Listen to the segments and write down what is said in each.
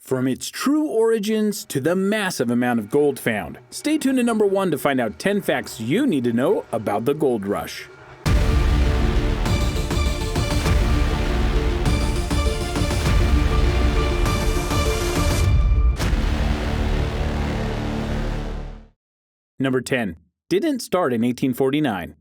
From its true origins to the massive amount of gold found. Stay tuned to number 1 to find out 10 facts you need to know about the gold rush. Number 10. Didn't start in 1849.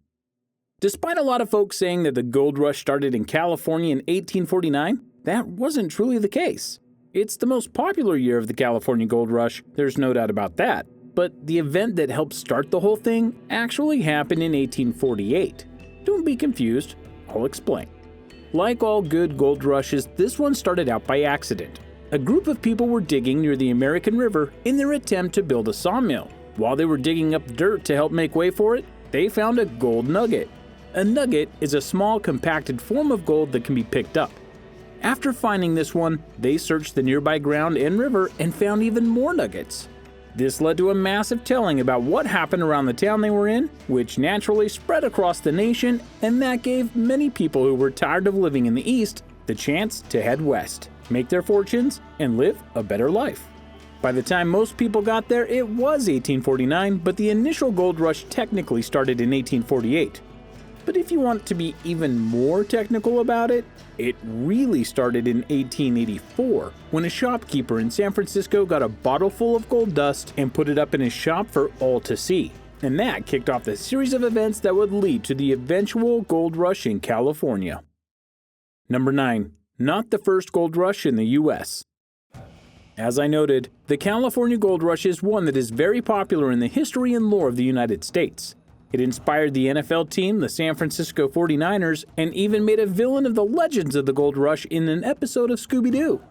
Despite a lot of folks saying that the gold rush started in California in 1849, that wasn't truly the case. It's the most popular year of the California gold rush, there's no doubt about that. But the event that helped start the whole thing actually happened in 1848. Don't be confused, I'll explain. Like all good gold rushes, this one started out by accident. A group of people were digging near the American River in their attempt to build a sawmill. While they were digging up dirt to help make way for it, they found a gold nugget. A nugget is a small compacted form of gold that can be picked up. After finding this one, they searched the nearby ground and river and found even more nuggets. This led to a massive telling about what happened around the town they were in, which naturally spread across the nation, and that gave many people who were tired of living in the East the chance to head west, make their fortunes, and live a better life. By the time most people got there, it was 1849, but the initial gold rush technically started in 1848. But if you want to be even more technical about it, it really started in 1884, when a shopkeeper in San Francisco got a bottle full of gold dust and put it up in his shop for all to see. And that kicked off the series of events that would lead to the eventual gold rush in California. Number 9. Not the first gold rush in the US. As I noted, the California gold rush is one that is very popular in the history and lore of the United States. It inspired the NFL team, the San Francisco 49ers, and even made a villain of the legends of the gold rush in an episode of Scooby-Doo.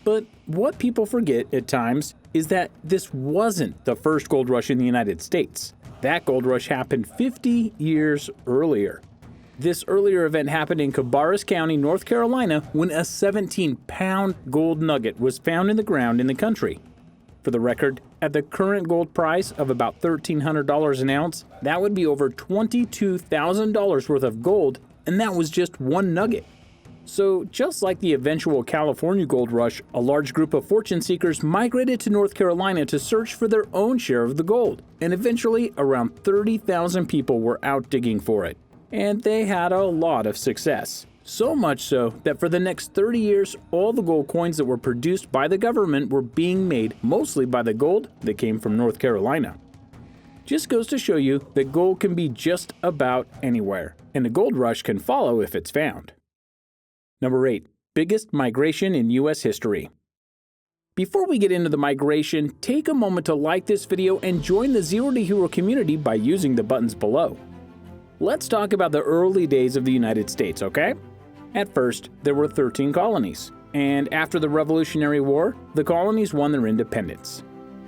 But what people forget at times is that this wasn't the first gold rush in the United States. That gold rush happened 50 years earlier. This earlier event happened in Cabarrus County, North Carolina, when a 17-pound gold nugget was found in the ground in the country. For the record, at the current gold price of about $1,300 an ounce, that would be over $22,000 worth of gold, and that was just one nugget. So just like the eventual California gold rush, a large group of fortune seekers migrated to North Carolina to search for their own share of the gold, and eventually around 30,000 people were out digging for it. And they had a lot of success. So much so that for the next 30 years, all the gold coins that were produced by the government were being made mostly by the gold that came from North Carolina. Just goes to show you that gold can be just about anywhere, and a gold rush can follow if it's found. Number 8. Biggest migration in US history. Before we get into the migration, take a moment to like this video and join the Zero to Hero community by using the buttons below. Let's talk about the early days of the United States, okay? At first, there were 13 colonies, and after the Revolutionary War, the colonies won their independence.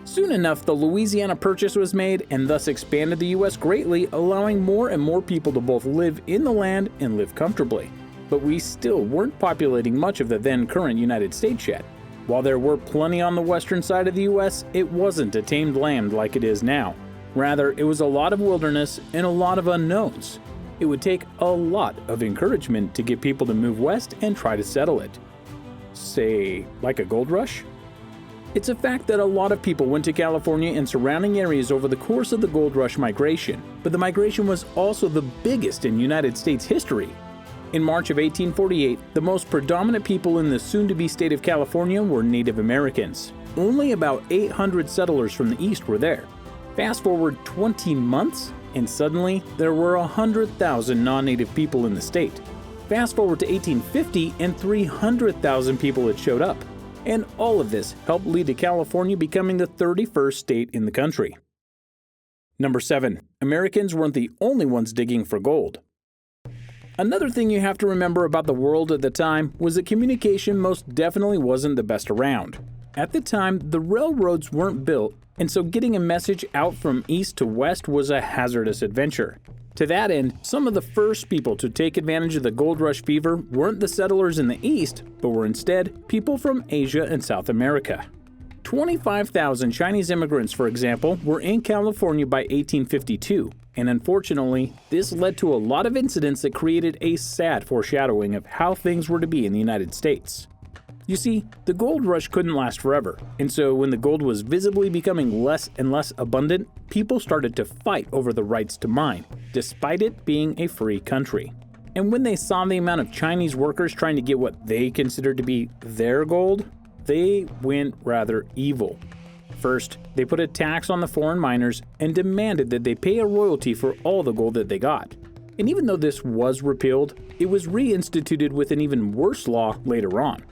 Soon enough, the Louisiana Purchase was made and thus expanded the US greatly, allowing more and more people to both live in the land and live comfortably. But we still weren't populating much of the then current United States yet. While there were plenty on the western side of the US, it wasn't a tamed land like it is now. Rather, it was a lot of wilderness and a lot of unknowns. It would take a lot of encouragement to get people to move west and try to settle it. Say, like a gold rush? It's a fact that a lot of people went to California and surrounding areas over the course of the gold rush migration, but the migration was also the biggest in United States history. In March of 1848, the most predominant people in the soon-to-be state of California were Native Americans. Only about 800 settlers from the east were there. Fast forward 20 months, and suddenly there were 100,000 non-native people in the state. Fast forward to 1850, and 300,000 people had showed up. And all of this helped lead to California becoming the 31st state in the country. Number 7. Americans weren't the only ones digging for gold. Another thing you have to remember about the world at the time was that communication most definitely wasn't the best around. At the time, the railroads weren't built, and so getting a message out from east to west was a hazardous adventure. To that end, some of the first people to take advantage of the gold rush fever weren't the settlers in the east, but were instead people from Asia and South America. 25,000 Chinese immigrants, for example, were in California by 1852, and unfortunately, this led to a lot of incidents that created a sad foreshadowing of how things were to be in the United States. You see, the gold rush couldn't last forever, and so when the gold was visibly becoming less and less abundant, people started to fight over the rights to mine, despite it being a free country. And when they saw the amount of Chinese workers trying to get what they considered to be their gold, they went rather evil. First, they put a tax on the foreign miners and demanded that they pay a royalty for all the gold that they got. And even though this was repealed, it was reinstituted with an even worse law later on.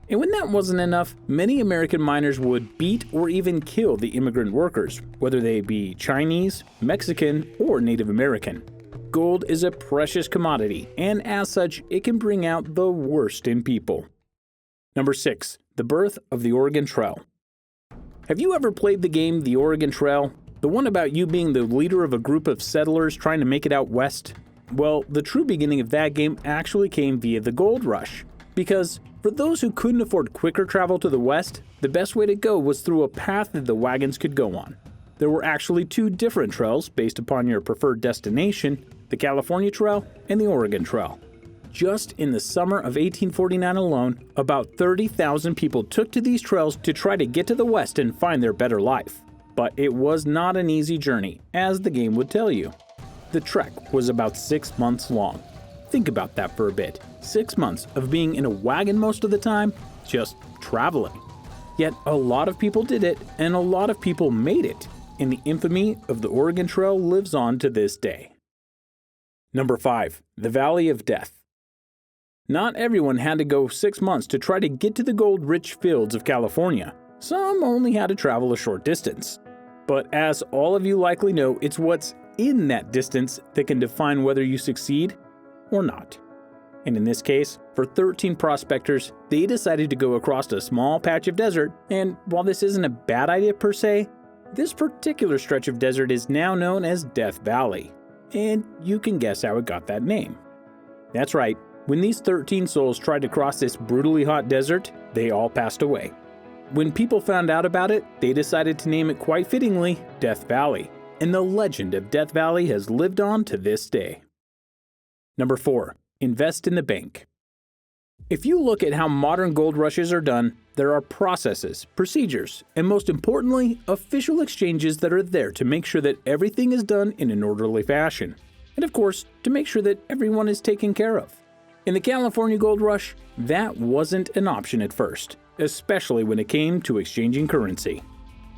And when that wasn't enough, many American miners would beat or even kill the immigrant workers, whether they be Chinese, Mexican, or Native American. Gold is a precious commodity, and as such, it can bring out the worst in people. Number 6. The birth of the Oregon Trail. Have you ever played the game The Oregon Trail? The one about you being the leader of a group of settlers trying to make it out west? Well, the true beginning of that game actually came via the gold rush. Because for those who couldn't afford quicker travel to the west, the best way to go was through a path that the wagons could go on. There were actually 2 different trails based upon your preferred destination, the California Trail and the Oregon Trail. Just in the summer of 1849 alone, about 30,000 people took to these trails to try to get to the west and find their better life. But it was not an easy journey, as the game would tell you. The trek was about 6 months long. Think about that for a bit. 6 months of being in a wagon most of the time, just traveling. Yet a lot of people did it, and a lot of people made it, and the infamy of the Oregon Trail lives on to this day. Number 5. The Valley of Death. Not everyone had to go 6 months to try to get to the gold-rich fields of California. Some only had to travel a short distance. But as all of you likely know, it's what's in that distance that can define whether you succeed or not. And in this case, for 13 prospectors, they decided to go across a small patch of desert, and while this isn't a bad idea per se, this particular stretch of desert is now known as Death Valley. And you can guess how it got that name. That's right, when these 13 souls tried to cross this brutally hot desert, they all passed away. When people found out about it, they decided to name it quite fittingly Death Valley, and the legend of Death Valley has lived on to this day. Number 4. Invest in the bank. If you look at how modern gold rushes are done, there are processes, procedures, and most importantly, official exchanges that are there to make sure that everything is done in an orderly fashion. And of course, to make sure that everyone is taken care of. In the California Gold Rush, that wasn't an option at first, especially when it came to exchanging currency.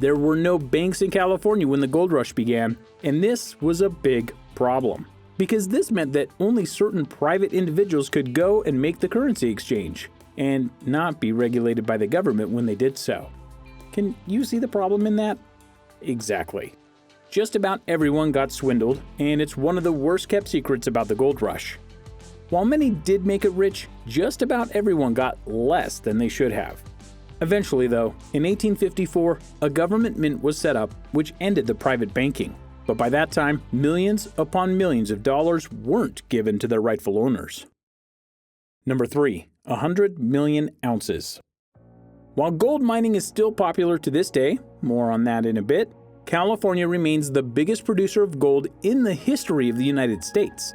There were no banks in California when the gold rush began, and this was a big problem. Because this meant that only certain private individuals could go and make the currency exchange, and not be regulated by the government when they did so. Can you see the problem in that? Exactly. Just about everyone got swindled, and it's one of the worst kept secrets about the gold rush. While many did make it rich, just about everyone got less than they should have. Eventually though, in 1854, a government mint was set up which ended the private banking. But by that time, millions upon millions of dollars weren't given to their rightful owners. Number 3. 100 million ounces. While gold mining is still popular to this day, more on that in a bit, California remains the biggest producer of gold in the history of the United States.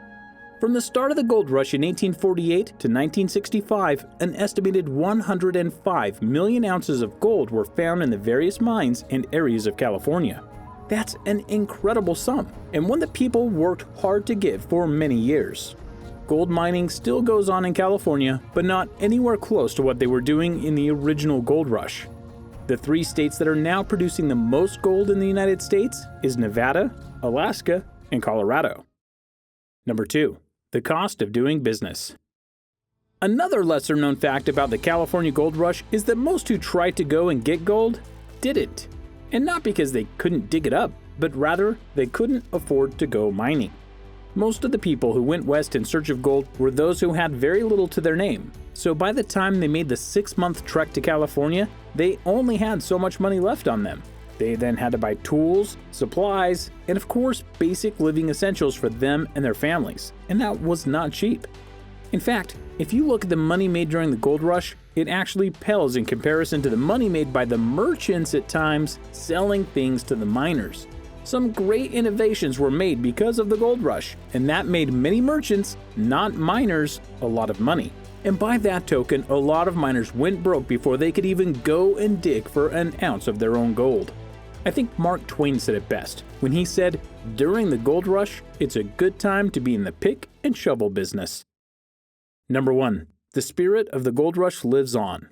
From the start of the gold rush in 1848 to 1965, an estimated 105 million ounces of gold were found in the various mines and areas of California. That's an incredible sum, and one that people worked hard to get for many years. Gold mining still goes on in California, but not anywhere close to what they were doing in the original gold rush. The 3 states that are now producing the most gold in the United States is Nevada, Alaska, and Colorado. Number 2. The cost of doing business. Another lesser-known fact about the California gold rush is that most who tried to go and get gold didn't. And not because they couldn't dig it up, but rather they couldn't afford to go mining. Most of the people who went west in search of gold were those who had very little to their name. So by the time they made the 6-month trek to California, they only had so much money left on them. They then had to buy tools, supplies, and of course basic living essentials for them and their families, and that was not cheap. In fact, if you look at the money made during the gold rush, it actually pales in comparison to the money made by the merchants at times selling things to the miners. Some great innovations were made because of the gold rush, and that made many merchants, not miners, a lot of money. And by that token, a lot of miners went broke before they could even go and dig for an ounce of their own gold. I think Mark Twain said it best when he said, "During the gold rush, it's a good time to be in the pick and shovel business." Number 1. The spirit of the gold rush lives on.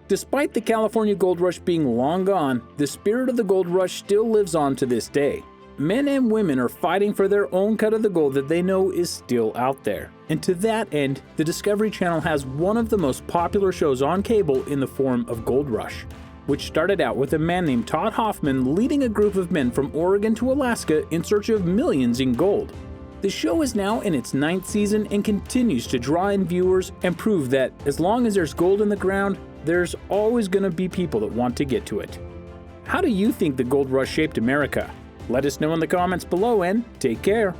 Despite the California gold rush being long gone, the spirit of the gold rush still lives on to this day. Men and women are fighting for their own cut of the gold that they know is still out there. And to that end, the Discovery Channel has one of the most popular shows on cable in the form of Gold Rush, which started out with a man named Todd Hoffman leading a group of men from Oregon to Alaska in search of millions in gold. The show is now in its 9th season and continues to draw in viewers and prove that as long as there's gold in the ground, there's always going to be people that want to get to it. How do you think the gold rush shaped America? Let us know in the comments below and take care.